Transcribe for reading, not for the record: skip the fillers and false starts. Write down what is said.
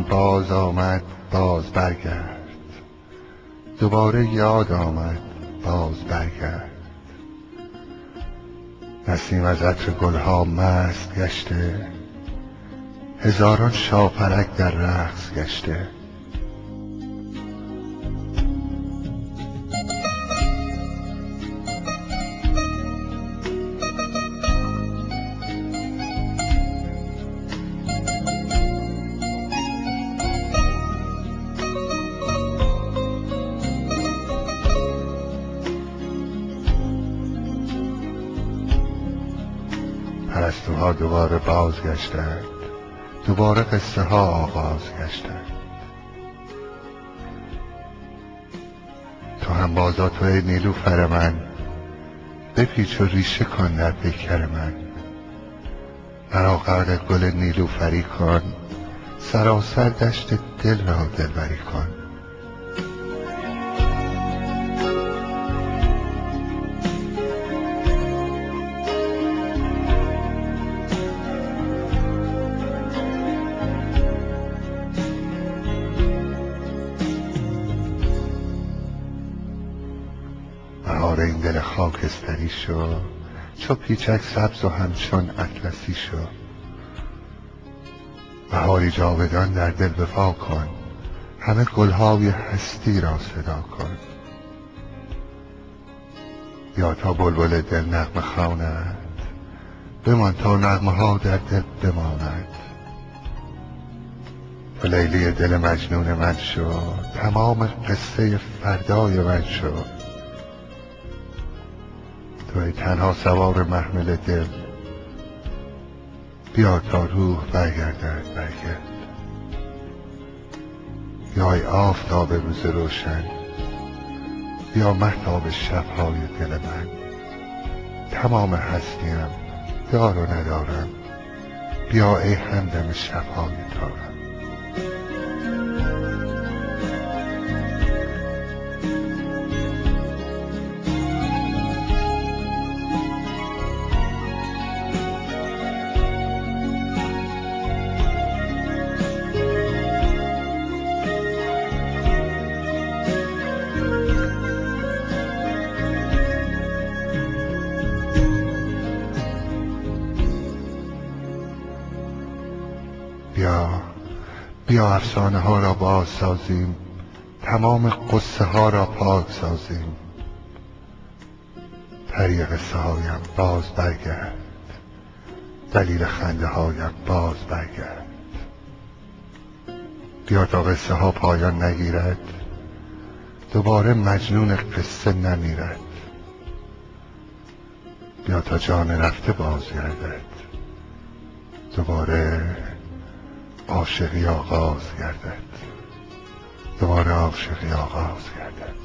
باز آمد باز برگرد، دوباره یاد آمد باز برگرد. نسیم از عطر گلها مست گشته، هزاران شاپرک در رقص گشته. پرستوها دوباره بازگشتند، دوباره قصه ها آغاز گشتند. تو هم بازا تو ای نیلوفر من، بپیچ و ریشه کن در پیکر من. مرا غرق گل نیلوفری کن، سراسر دشت دل را دلبری کن. بهار این دل خاکستری شد، چو پیچک سبز و همچون اطلسی شد. بهاری جاودان در دل وفا کن، همه گلهای هستی را صدا کن. بیا تا بلبل دل نغمه خواند، بمان تا نغمه ها در دل بماند. تو لیلی دل مجنون من شد، تمام قصه فردای من شد. تو ای تنها سوار محمل دل، بیا تا روح برگردد برگرد. بیا ای آفتاب روز روشن، بیا مهتاب شبهای دل من. تمام هستیم دار و ندارم، بیا ای همدم شبهای تارم. بیا افسانه ها را باز سازیم، تمام قصه ها را پاک سازیم. پری قصه هایم باز برگرد، دلیل خنده هایم باز برگرد. بیا تا قصه ها پایان نگیرد، دوباره مجنون قصه نمیرد. بیا تا جان رفته بازگردد، دوباره عاشقی آغاز گردد، دوباره عاشقی آغاز گردد.